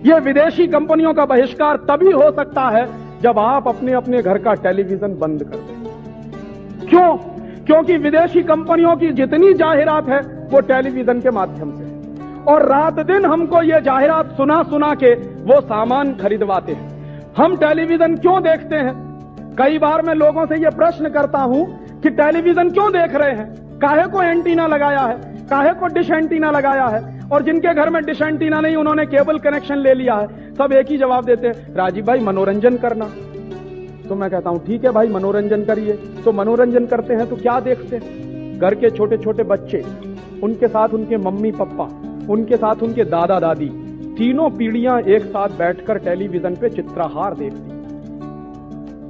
ये विदेशी कंपनियों का बहिष्कार तभी हो सकता है जब आप अपने अपने घर का टेलीविजन बंद कर दें। क्यों? क्योंकि विदेशी कंपनियों की जितनी जाहिरात है वो टेलीविजन के माध्यम से है, और रात दिन हमको ये जाहिरात सुना सुना के वो सामान खरीदवाते हैं। हम टेलीविजन क्यों देखते हैं? कई बार मैं लोगों से ये प्रश्न करता हूं कि टेलीविजन क्यों देख रहे हैं, काहे को एंटीना लगाया है, काहे को डिश एंटीना लगाया है, और जिनके घर में डिश एंटीना नहीं उन्होंने केबल कनेक्शन ले लिया है, सब एक ही जवाब देते हैं, राजीव भाई मनोरंजन करना। तो मैं कहता हूं ठीक है भाई मनोरंजन करिए। तो मनोरंजन करते हैं तो क्या देखते हैं? घर के छोटे छोटे बच्चे, उनके साथ उनके मम्मी पापा, उनके साथ उनके दादा दादी, तीनों पीढ़ियां एक साथ बैठकर टेलीविजन पे चित्रहार देखती।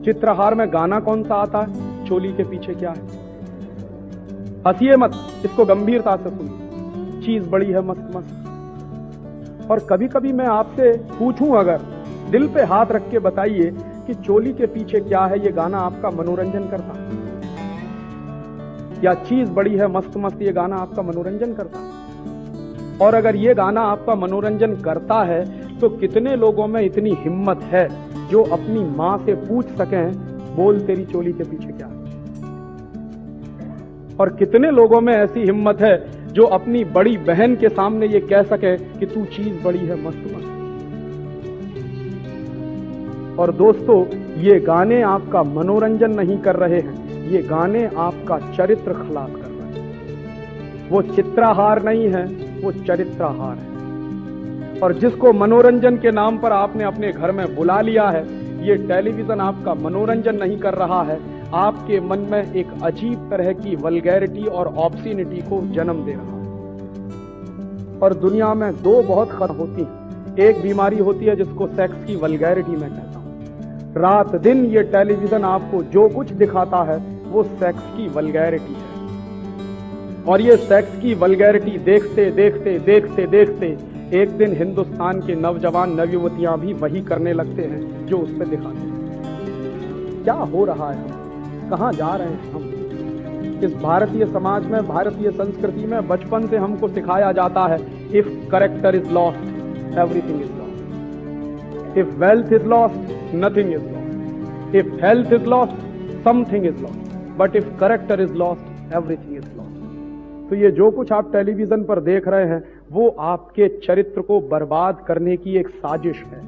चित्रहार में गाना कौन सा आता है? चोली के पीछे क्या है। हंसिए मत, इसको गंभीरता से सुनिए, चीज बड़ी है मस्त मस्त। और कभी कभी मैं आपसे पूछूं, अगर दिल पे हाथ रख के बताइए कि चोली के पीछे क्या है, ये गाना आपका मनोरंजन करता, या चीज बड़ी है मस्त मस्त ये गाना आपका मनोरंजन करता? और अगर ये गाना आपका मनोरंजन करता है तो कितने लोगों में इतनी हिम्मत है जो अपनी मां से पूछ सकें, बोल तेरी चोली के पीछे क्या है? और कितने लोगों में ऐसी हिम्मत है जो अपनी बड़ी बहन के सामने ये कह सके कि तू चीज बड़ी है मस्त मस्त। और दोस्तों, ये गाने आपका मनोरंजन नहीं कर रहे हैं, ये गाने आपका चरित्र खलास कर रहे हैं। वो चित्रहार नहीं है, वो चरित्रहार है। और जिसको मनोरंजन के नाम पर आपने अपने घर में बुला लिया है, ये टेलीविजन आपका मनोरंजन नहीं कर रहा है, आपके मन में एक अजीब तरह की वल्गैरिटी और ऑब्सिनिटी को जन्म दे रहा है। और दुनिया में दो बहुत खतरनाक होती हैं। एक बीमारी होती है जिसको सेक्स की वल्गैरिटी मैं कहता हूं। रात दिन ये टेलीविजन आपको जो कुछ दिखाता है वो सेक्स की वल्गैरिटी है। और ये सेक्स की वल्गैरिटी देखते देखते देखते देखते एक दिन हिंदुस्तान के नौजवान नवयुवतियां भी वही करने लगते हैं जो उस पर दिखाते हैं। क्या हो रहा है? कहां जा रहे हैं हम? इस भारतीय समाज में, भारतीय संस्कृति में बचपन से हमको सिखाया जाता है, if character is lost everything is lost, if wealth is lost nothing is lost, if health is lost something is lost, but if character is lost everything is lost. तो ये जो कुछ आप टेलीविजन पर देख रहे हैं वो आपके चरित्र को बर्बाद करने की एक साजिश है।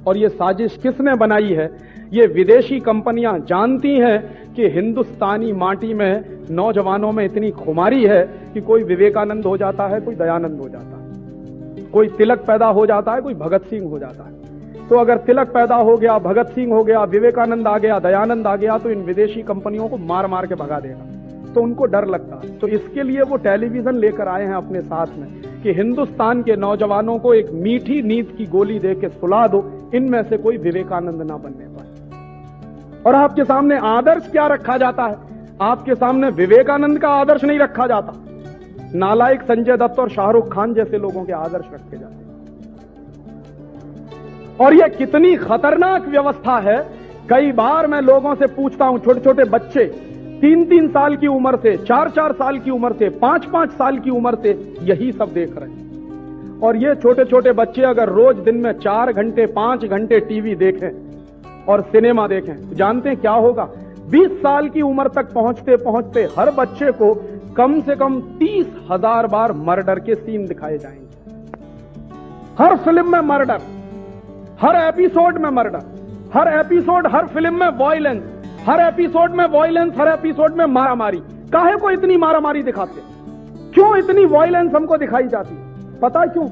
और ये साजिश किसने बनाई है? ये विदेशी कंपनियां जानती हैं कि हिंदुस्तानी माटी में नौजवानों में इतनी खुमारी है कि कोई विवेकानंद हो जाता है, कोई दयानंद हो जाता है, कोई तिलक पैदा हो जाता है, कोई भगत सिंह हो जाता है। तो अगर तिलक पैदा हो गया, भगत सिंह हो गया, विवेकानंद आ गया, दयानंद आ गया, तो इन विदेशी कंपनियों को मार मार के भगा देगा। तो उनको डर लगता है। तो इसके लिए वो टेलीविजन लेकर आए हैं अपने साथ में कि हिंदुस्तान के नौजवानों को एक मीठी नींद की गोली दे के सुला दो, इनमें से कोई विवेकानंद ना बनने पाए। और आपके सामने आदर्श क्या रखा जाता है? आपके सामने विवेकानंद का आदर्श नहीं रखा जाता, नालायक संजय दत्त और शाहरुख खान जैसे लोगों के आदर्श रखे जाते हैं। और यह कितनी खतरनाक व्यवस्था है। कई बार मैं लोगों से पूछता हूं, छोटे छोटे बच्चे 3-3 साल की उम्र से, 4-4 साल की उम्र से, 5-5 साल की उम्र से यही सब देख रहे हैं। और ये छोटे छोटे बच्चे अगर रोज दिन में 4 घंटे 5 घंटे टीवी देखें और सिनेमा देखें तो जानते हैं क्या होगा? 20 साल की उम्र तक पहुंचते पहुंचते हर बच्चे को कम से कम 30,000 बार मर्डर के सीन दिखाए जाएंगे। हर फिल्म में मर्डर, हर एपिसोड में मर्डर, हर एपिसोड, हर फिल्म में वॉयलेंस, हर एपिसोड में वॉयलेंस, हर एपिसोड में मारामारी। काहे को इतनी मारामारी दिखाते? क्यों इतनी वॉयलेंस हमको दिखाई जाती? पता क्यों?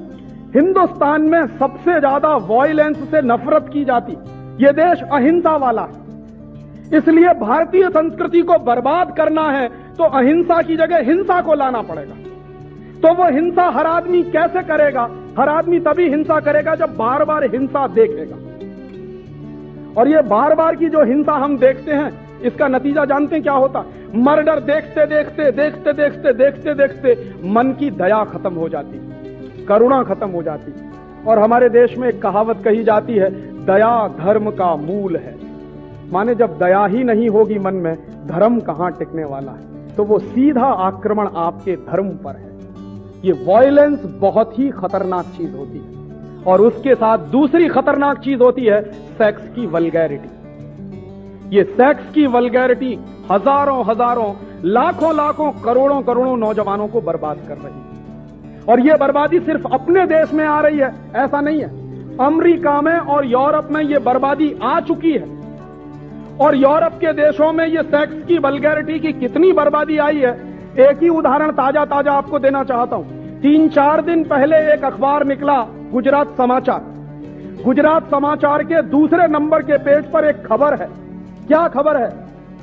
हिंदुस्तान में सबसे ज्यादा वॉयलेंस से नफरत की जाती। यह देश अहिंसा वाला है, इसलिए भारतीय संस्कृति को बर्बाद करना है तो अहिंसा की जगह हिंसा को लाना पड़ेगा। तो वो हिंसा हर आदमी कैसे करेगा? हर आदमी तभी हिंसा करेगा जब बार बार हिंसा देखेगा। और ये बार बार की जो हिंसा हम देखते हैं, इसका नतीजा जानते हैं क्या होता? मर्डर देखते देखते देखते देखते देखते देखते मन की दया खत्म हो जाती, करुणा खत्म हो जाती। और हमारे देश में एक कहावत कही जाती है, दया धर्म का मूल है। माने जब दया ही नहीं होगी मन में, धर्म कहां टिकने वाला है? तो वो सीधा आक्रमण आपके धर्म पर है। ये वॉयलेंस बहुत ही खतरनाक चीज होती है। और उसके साथ दूसरी खतरनाक चीज होती है सेक्स की वल्गैरिटी। ये सेक्स की वल्गैरिटी हजारों हजारों लाखों लाखों करोड़ों करोड़ों नौजवानों को बर्बाद कर रही है। और ये बर्बादी सिर्फ अपने देश में आ रही है ऐसा नहीं है, अमेरिका में और यूरोप में ये बर्बादी आ चुकी है। और यूरोप के देशों में ये सेक्स की वल्गैरिटी की कितनी बर्बादी आई है, एक ही उदाहरण ताजा ताजा आपको देना चाहता हूं। 3-4 दिन पहले एक अखबार निकला, गुजरात समाचार। गुजरात समाचार के दूसरे नंबर के पेज पर एक खबर है। क्या खबर है?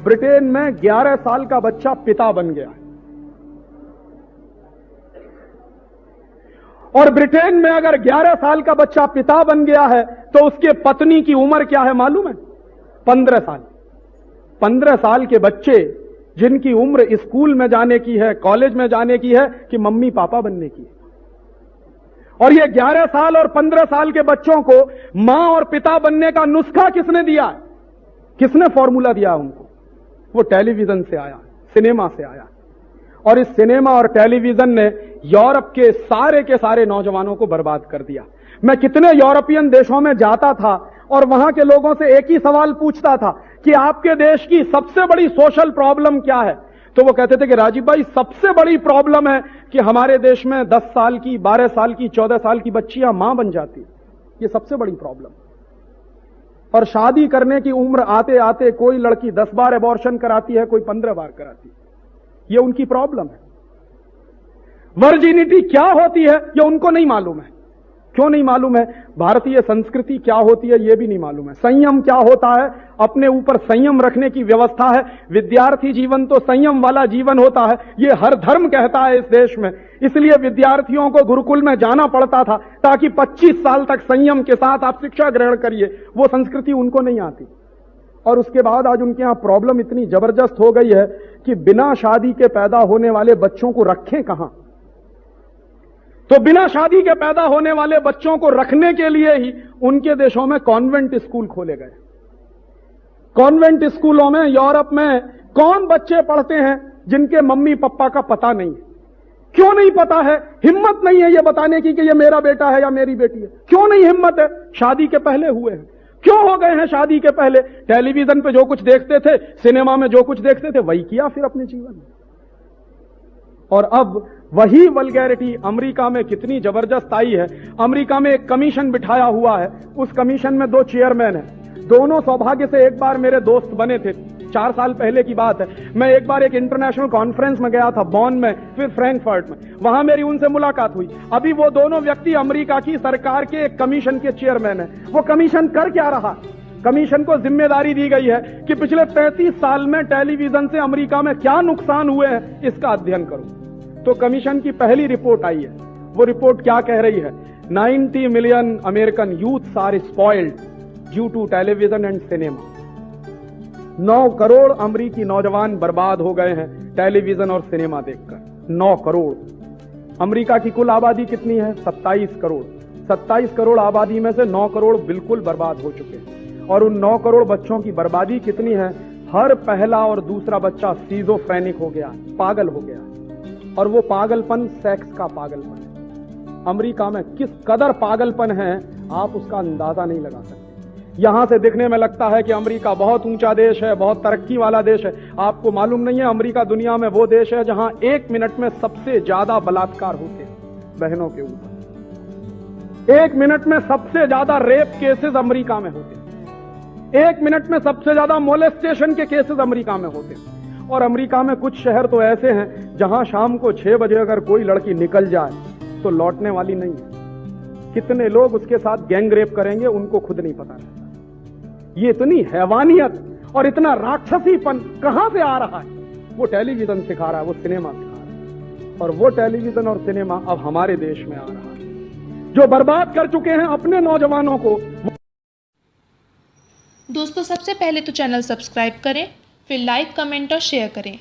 ब्रिटेन में 11 साल का बच्चा पिता बन गया है। और ब्रिटेन में अगर 11 साल का बच्चा पिता बन गया है तो उसके पत्नी की उम्र क्या है मालूम है? 15 साल। 15 साल के बच्चे जिनकी उम्र स्कूल में जाने की है, कॉलेज में जाने की है कि मम्मी पापा बनने की है। और ये 11 साल और 15 साल के बच्चों को मां और पिता बनने का नुस्खा किसने दिया है? किसने फॉर्मूला दिया उनको? वो टेलीविजन से आया, सिनेमा से आया। और इस सिनेमा और टेलीविजन ने यूरोप के सारे नौजवानों को बर्बाद कर दिया। मैं कितने यूरोपियन देशों में जाता था और वहां के लोगों से एक ही सवाल पूछता था कि आपके देश की सबसे बड़ी सोशल प्रॉब्लम क्या है? तो वो कहते थे कि राजीव भाई सबसे बड़ी प्रॉब्लम है कि हमारे देश में 10 साल की, 12 साल की, 14 साल की बच्चियां मां बन जाती है। ये सबसे बड़ी प्रॉब्लम। और शादी करने की उम्र आते आते कोई लड़की 10 बार अबॉर्शन कराती है, कोई 15 बार कराती है। ये उनकी प्रॉब्लम है। वर्जिनिटी क्या होती है ये उनको नहीं मालूम है। क्यों नहीं मालूम है? भारतीय संस्कृति क्या होती है ये भी नहीं मालूम है। संयम क्या होता है, अपने ऊपर संयम रखने की व्यवस्था है। विद्यार्थी जीवन तो संयम वाला जीवन होता है, ये हर धर्म कहता है इस देश में। इसलिए विद्यार्थियों को गुरुकुल में जाना पड़ता था ताकि 25 साल तक संयम के साथ आप शिक्षा ग्रहण करिए। वो संस्कृति उनको नहीं आती। और उसके बाद आज उनके यहां प्रॉब्लम इतनी जबरदस्त हो गई है कि बिना शादी के पैदा होने वाले बच्चों को रखें कहां? तो बिना शादी के पैदा होने वाले बच्चों को रखने के लिए ही उनके देशों में कॉन्वेंट स्कूल खोले गए। कॉन्वेंट स्कूलों में यूरोप में कौन बच्चे पढ़ते हैं जिनके मम्मी पापा का पता नहीं है? क्यों नहीं पता है? हिम्मत नहीं है ये बताने की कि ये मेरा बेटा है या मेरी बेटी है। क्यों नहीं हिम्मत है? शादी के पहले हुए हैं। क्यों हो गए हैं शादी के पहले? टेलीविजन पे जो कुछ देखते थे, सिनेमा में जो कुछ देखते थे वही किया फिर अपने जीवन में। और अब वही वल्गैरिटी अमेरिका में कितनी जबरदस्त आई है। अमेरिका में एक कमीशन बिठाया हुआ है, उस कमीशन में 2 चेयरमैन हैं। दोनों सौभाग्य से एक बार मेरे दोस्त बने थे, 4 साल पहले की बात है। मैं एक बार एक इंटरनेशनल कॉन्फ्रेंस में गया था, बॉन में, फिर फ्रैंकफर्ट में। वहां मेरी उनसे मुलाकात हुई। अभी वो दोनों व्यक्ति अमेरिका की सरकार के एक कमीशन के चेयरमैन हैं। वो कमीशन कर क्या रहा? कमीशन को जिम्मेदारी दी गई है कि पिछले 35 साल में टेलीविजन से अमेरिका में क्या नुकसान हुए हैं इसका अध्ययन करो। तो कमीशन की पहली रिपोर्ट आई है। वो रिपोर्ट क्या कह रही है? 90 million American youths are spoiled due to television and cinema. 9 crore अमेरिकी नौजवान बर्बाद हो गए हैं टेलीविजन और सिनेमा देखकर। 9 करोड़। अमेरिका की कुल आबादी कितनी है? 27 करोड़। 27 करोड़ आबादी में से 9 करोड़ बिल्कुल बर्बाद हो चुके हैं। और उन 9 करोड़ बच्चों की बर्बादी कितनी है? हर पहला और दूसरा बच्चा सीजोफ्रेनिक हो गया, पागल हो गया। और वो पागलपन सेक्स का पागलपन है। अमेरिका में किस कदर पागलपन है आप उसका अंदाजा नहीं लगा सकते। यहां से दिखने में लगता है कि अमेरिका बहुत ऊंचा देश है, बहुत तरक्की वाला देश है। आपको मालूम नहीं है अमेरिका दुनिया में वो देश है जहां 1 मिनट में सबसे ज्यादा बलात्कार होते हैं बहनों के ऊपर। 1 मिनट में सबसे ज्यादा रेप केसेस अमेरिका में होते हैं। 1 मिनट में सबसे ज्यादा मोलेस्टेशन के केसेस अमेरिका में होते हैं। और अमेरिका में कुछ शहर तो ऐसे हैं जहां शाम को 6 बजे अगर कोई लड़की निकल जाए तो लौटने वाली नहीं है। कितने लोग उसके साथ गैंग रेप करेंगे उनको खुद नहीं पता रहता। ये इतनी हैवानियत और इतना राक्षसीपन कहां से आ रहा है? वो टेलीविजन सिखा रहा है, वो सिनेमा सिखा रहा है। और वो टेलीविजन और सिनेमा अब हमारे देश में आ रहा है जो बर्बाद कर चुके हैं अपने नौजवानों को। दोस्तों सबसे पहले तो चैनल सब्सक्राइब करें, फिर लाइक, कमेंट और शेयर करें।